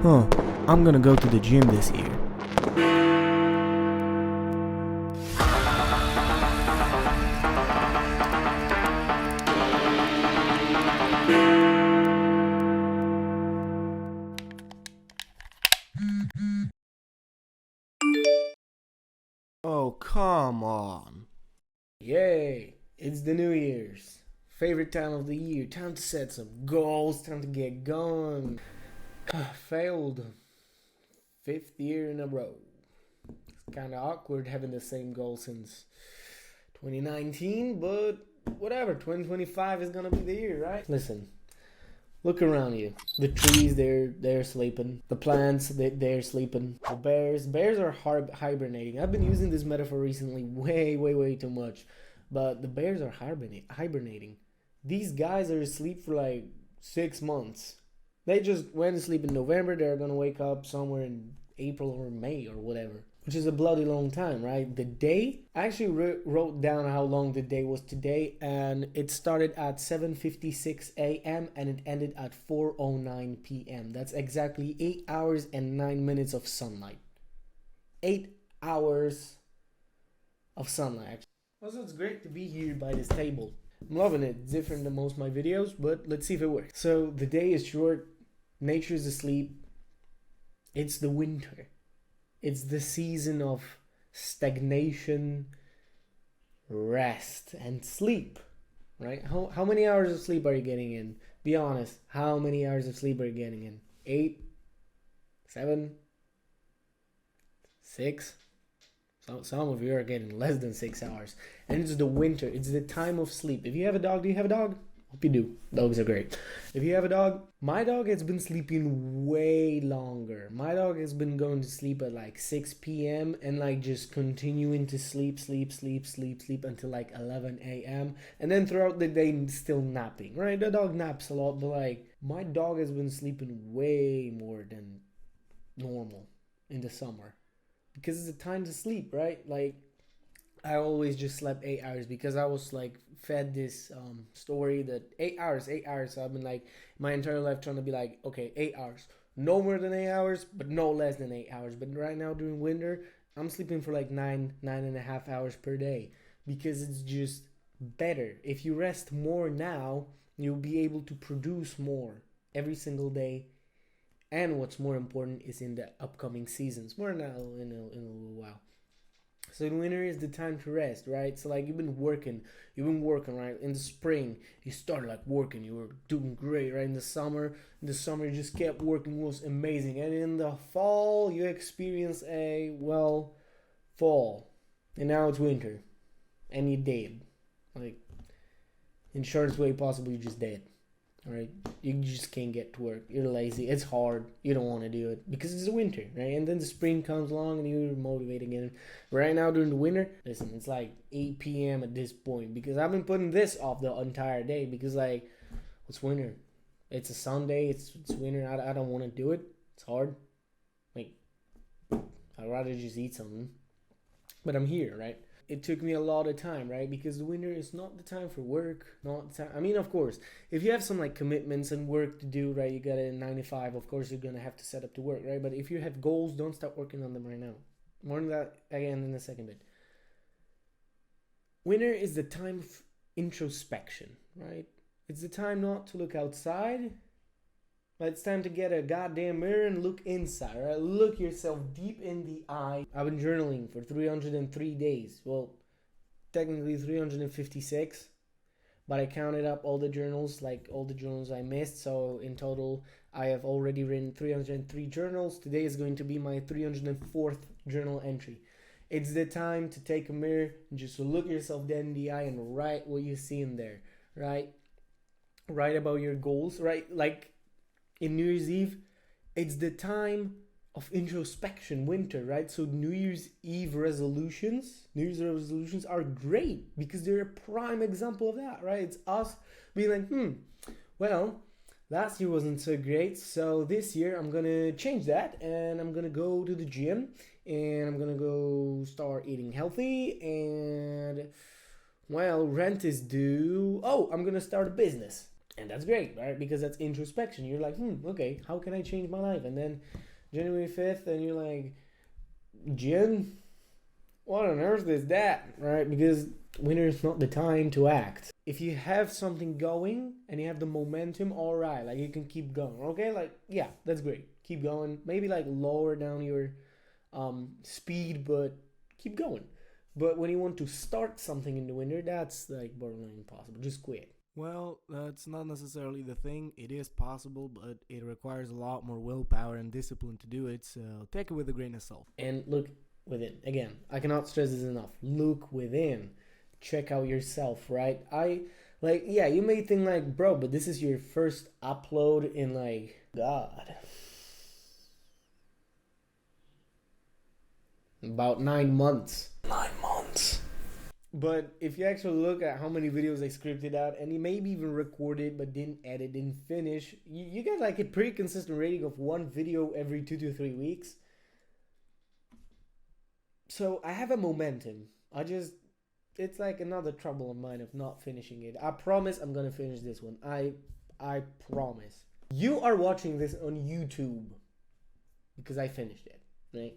I'm gonna go to the gym this year. Oh, come on. Yay, it's the New Year's. Favorite time of the year. Time to set some goals, time to get going. Failed 5th year in a row. It's kind of awkward having the same goal since 2019, but whatever. 2025 is gonna be the year, right? Listen, look around you. The trees, they're sleeping. The plants, they're sleeping. The bears are hibernating. I've been using this metaphor recently way too much, but the bears are hibernating. These guys are asleep for like 6 months. They just went to sleep in November. They're gonna wake up somewhere in April or May or whatever, which is a bloody long time, right? The day, I actually wrote down how long the day was today, and it started at 7:56 a.m. and it ended at 4:09 p.m. That's exactly 8 hours and 9 minutes of sunlight. 8 hours of sunlight. Also, it's great to be here by this table. I'm loving it. It's different than most of my videos, but let's see if it works. So the day is short. Nature is asleep. It's the winter. It's the season of stagnation, rest, and sleep, right? How many hours of sleep are you getting in? Be honest. How many hours of sleep are you getting in? 8? 7? 6? Some of you are getting less than 6 hours. And it's the winter. It's the time of sleep. If you have a dog, do you have a dog? Hope you do. Dogs are great. If you have a dog, my dog has been sleeping way longer. My dog has been going to sleep at like 6 p.m. and like just continuing to sleep until like 11 a.m. And then throughout the day still napping, right? The dog naps a lot, but like my dog has been sleeping way more than normal in the summer. Because it's a time to sleep, right? Like I always just slept 8 hours because I was like fed this story that 8 hours. So I've been like my entire life trying to be like, okay, 8 hours. No more than 8 hours, but no less than 8 hours. But right now during winter, I'm sleeping for like 9.5 hours per day because it's just better. If you rest more now, you'll be able to produce more every single day. And what's more important is in the upcoming seasons. More now in a little while. So in winter is the time to rest, right? So like you've been working, right? In the spring, you started like working, you were doing great, right? In the summer, you just kept working, it was amazing. And in the fall, you experience fall. And now it's winter. And you're dead. Like, in shortest way possible, you're just dead. Alright, you just can't get to work. You're lazy. It's hard. You don't want to do it because it's winter, right? And then the spring comes along and you're motivated again. Right now during the winter, listen, it's like 8 p.m. at this point because I've been putting this off the entire day because like, it's winter. It's a Sunday. It's winter. I don't want to do it. It's hard. Like, I'd rather just eat something. But I'm here, right? It took me a lot of time, right? Because the winter is not the time for work. I mean, of course, if you have some like commitments and work to do, right? You got a 9 to 5. Of course, you're gonna have to set up to work, right? But if you have goals, don't start working on them right now. More on that again in a second bit. Winter is the time of introspection, right? It's the time not to look outside, but it's time to get a goddamn mirror and look inside, right? Look yourself deep in the eye. I've been journaling for 303 days. Well, technically 356, but I counted up all the journals, like all the journals I missed. So in total, I have already written 303 journals. Today is going to be my 304th journal entry. It's the time to take a mirror and just look yourself dead in the eye and write what you see in there, right? Write about your goals, right? Like, in New Year's Eve, it's the time of introspection, winter, right? So New Year's resolutions are great because they're a prime example of that, right? It's us being like, last year wasn't so great, so this year I'm gonna change that and I'm gonna go to the gym and I'm gonna go start eating healthy and, rent is due. Oh, I'm gonna start a business. And that's great, right? Because that's introspection. You're like, okay, how can I change my life? And then January 5th, and you're like, Jen, what on earth is that, right? Because winter is not the time to act. If you have something going and you have the momentum, all right, like you can keep going, okay? Like, yeah, that's great. Keep going. Maybe like lower down your speed, but keep going. But when you want to start something in the winter, that's like borderline impossible. Just quit. Well, that's not necessarily the thing. It is possible, but it requires a lot more willpower and discipline to do it, so take it with a grain of salt. And look within. Again, I cannot stress this enough. Look within. Check out yourself, right? Yeah, you may think like, bro, but this is your first upload in like, God, about 9 months. 9 months. But if you actually look at how many videos I scripted out, and you maybe even recorded but didn't edit, didn't finish, you get like a pretty consistent rating of one video every 2 to 3 weeks. So I have a momentum. It's like another trouble of mine of not finishing it. I promise I'm gonna finish this one. I promise. You are watching this on YouTube because I finished it, right?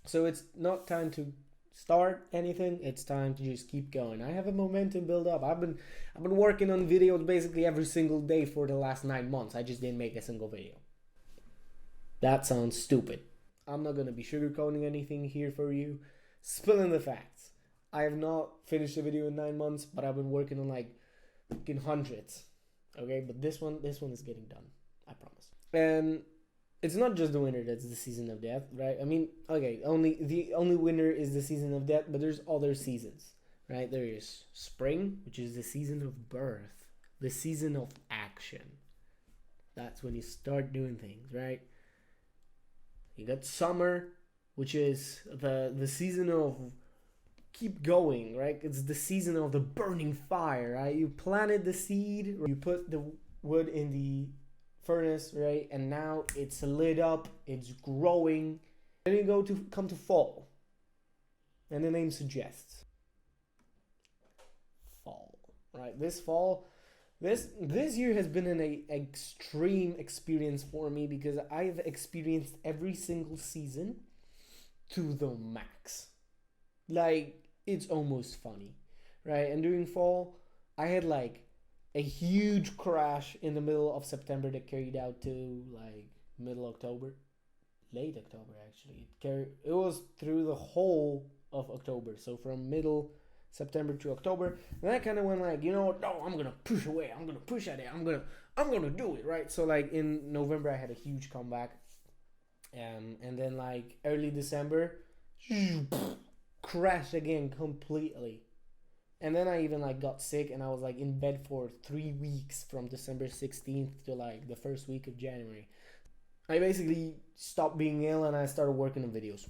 So it's not time to start anything. It's time to just keep going. I have a momentum build up. I've been working on videos basically every single day for the last 9 months. I just didn't make a single video. That sounds stupid. I'm not gonna be sugarcoating anything here for you. Spilling the facts. I have not finished a video in 9 months, but I've been working on like fucking hundreds. Okay, but this one is getting done. I promise. And it's not just the winter that's the season of death, right? I mean, okay, the only winter is the season of death, but there's other seasons, right? There is spring, which is the season of birth, the season of action. That's when you start doing things, right? You got summer, which is the season of keep going, right? It's the season of the burning fire, right? You planted the seed, you put the wood in the furnace, right? And now it's lit up, it's growing. Then you come to fall. And the name suggests fall, right? This year has been an extreme experience for me because I've experienced every single season to the max. Like, it's almost funny, right? And during fall, I had like a huge crash in the middle of September that carried out to like middle October, late October actually. It was through the whole of October, so from middle September to October. And I kind of went like, you know what? No, I'm gonna push away. I'm gonna push at it. I'm gonna do it, right? So like in November, I had a huge comeback, and then like early December, crashed again completely. And then I even like got sick, and I was like in bed for 3 weeks from December 16th to like the first week of January. I basically stopped being ill and I started working on videos.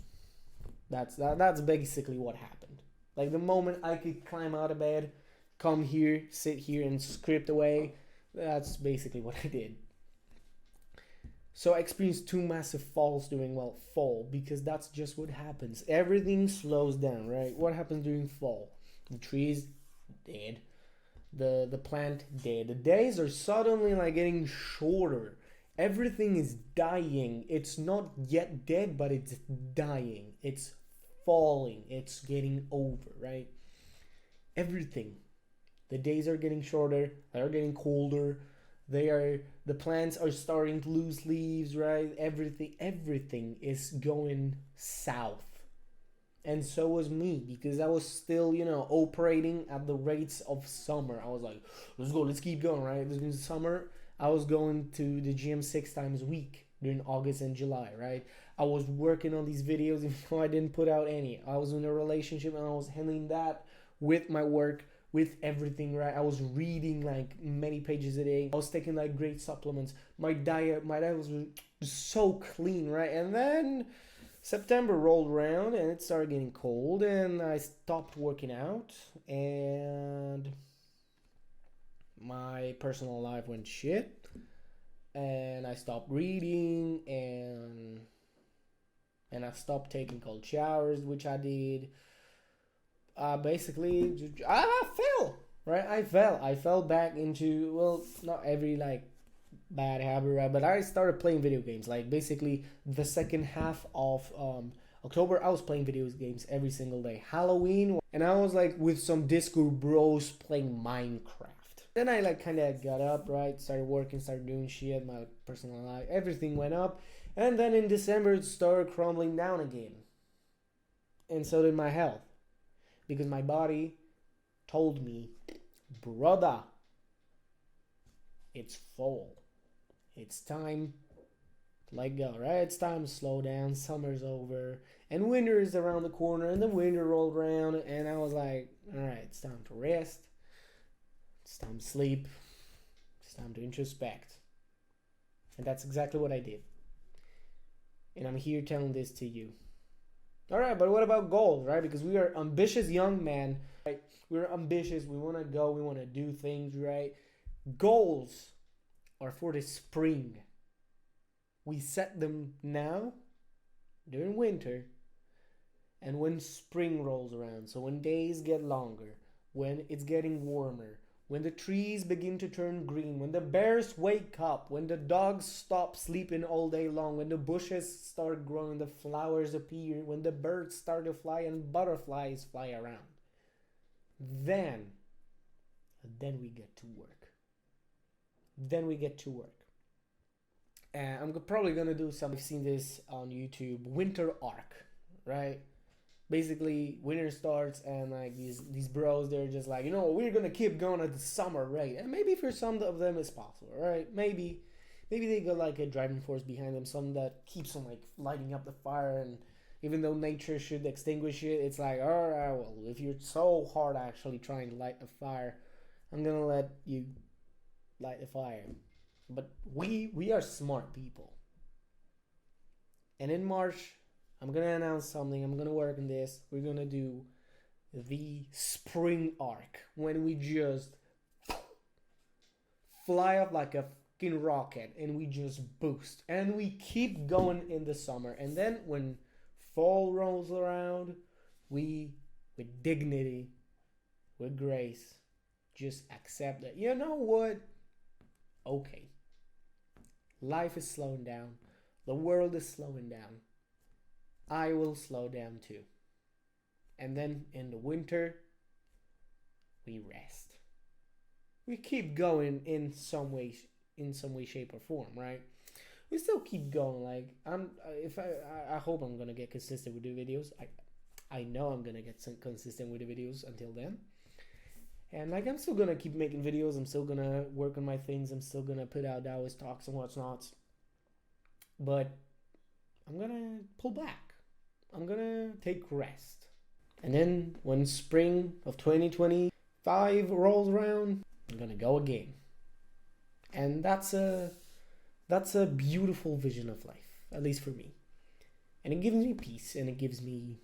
That's basically what happened. Like the moment I could climb out of bed, come here, sit here and script away, that's basically what I did. So I experienced two massive falls during fall because that's just what happens. Everything slows down, right? What happens during fall? The trees dead. The plant dead. The days are suddenly like getting shorter. Everything is dying. It's not yet dead, but it's dying. It's falling. It's getting over, right? Everything. The days are getting shorter. They're getting colder. The plants are starting to lose leaves, right? Everything is going south. And so was me, because I was still, operating at the rates of summer. I was like, let's go, let's keep going, right? This is summer. I was going to the gym 6 times a week during August and July, right? I was working on these videos even though I didn't put out any. I was in a relationship and I was handling that with my work, with everything, right? I was reading like many pages a day. I was taking like great supplements. My diet was so clean, right? And then September rolled around and it started getting cold and I stopped working out and my personal life went shit and I stopped reading and I stopped taking cold showers, which I did. Basically, I fell. right? I fell back into, well, not every like bad habit, right? But I started playing video games. Like basically the second half of October, I was playing video games every single day. Halloween, and I was like with some Discord bros playing Minecraft. Then I like kind of got up, right? Started working, started doing shit, my personal life, everything went up. And then in December, it started crumbling down again. And so did my health. Because my body told me, brother, it's fall. It's time to let go, right? It's time to slow down. Summer's over. And winter is around the corner. And the winter rolled around. And I was like, all right, it's time to rest. It's time to sleep. It's time to introspect. And that's exactly what I did. And I'm here telling this to you. All right, but what about goals, right? Because we are ambitious young men, right? We're ambitious. We want to go. We want to do things, right? Goals are for the spring. We set them now during winter and when spring rolls around. So when days get longer, when it's getting warmer, when the trees begin to turn green, when the bears wake up, when the dogs stop sleeping all day long, when the bushes start growing, the flowers appear, when the birds start to fly and butterflies fly around, then we get to work. Then we get to work. And I'm probably gonna do some. I've seen this on YouTube. Winter arc, right? Basically, winter starts and like these bros, they're just like, we're gonna keep going at the summer rate. And maybe for some of them it's possible, right? Maybe they got like a driving force behind them, some that keeps them like lighting up the fire. And even though nature should extinguish it, it's like, all right, well, if you're so hard actually trying to light a fire, I'm gonna let you light the fire. But we are smart people. And in March, I'm gonna announce something. I'm gonna work on this. We're gonna do the spring arc when we just fly up like a fucking rocket and we just boost and we keep going in the summer. And then when fall rolls around, we, with dignity, with grace, just accept that, you know what? Okay. Life is slowing down. The world is slowing down. I will slow down too. And then in the winter, we rest. We keep going in some way, shape, or form, right? We still keep going. Like I hope I'm gonna get consistent with the videos. I know I'm gonna get consistent with the videos until then. And like I'm still gonna keep making videos. I'm still gonna work on my things. I'm still gonna put out Taoist talks and what's not. But I'm gonna pull back. I'm gonna take rest. And then when spring of 2025 rolls around, I'm gonna go again. And that's a beautiful vision of life, at least for me. And it gives me peace, and it gives me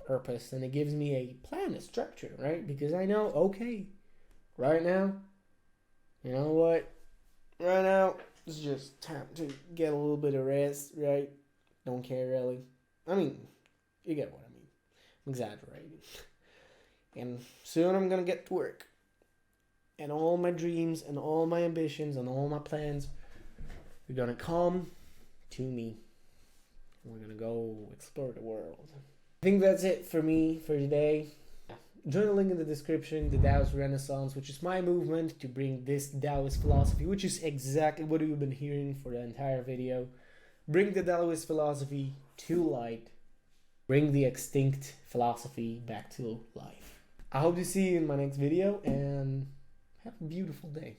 purpose, and it gives me a plan, a structure, right? Because I know, okay, right now, you know what? Right now, it's just time to get a little bit of rest, right? Don't care really. I mean, you get what I mean. I'm exaggerating. And soon I'm gonna get to work. And all my dreams and all my ambitions and all my plans are gonna come to me. And we're gonna go explore the world. I think that's it for me for today. Join the link in the description, the Taoist Renaissance, which is my movement to bring this Taoist philosophy, which is exactly what you've been hearing for the entire video. Bring the Taoist philosophy to light. Bring the extinct philosophy back to life. I hope to see you in my next video and have a beautiful day.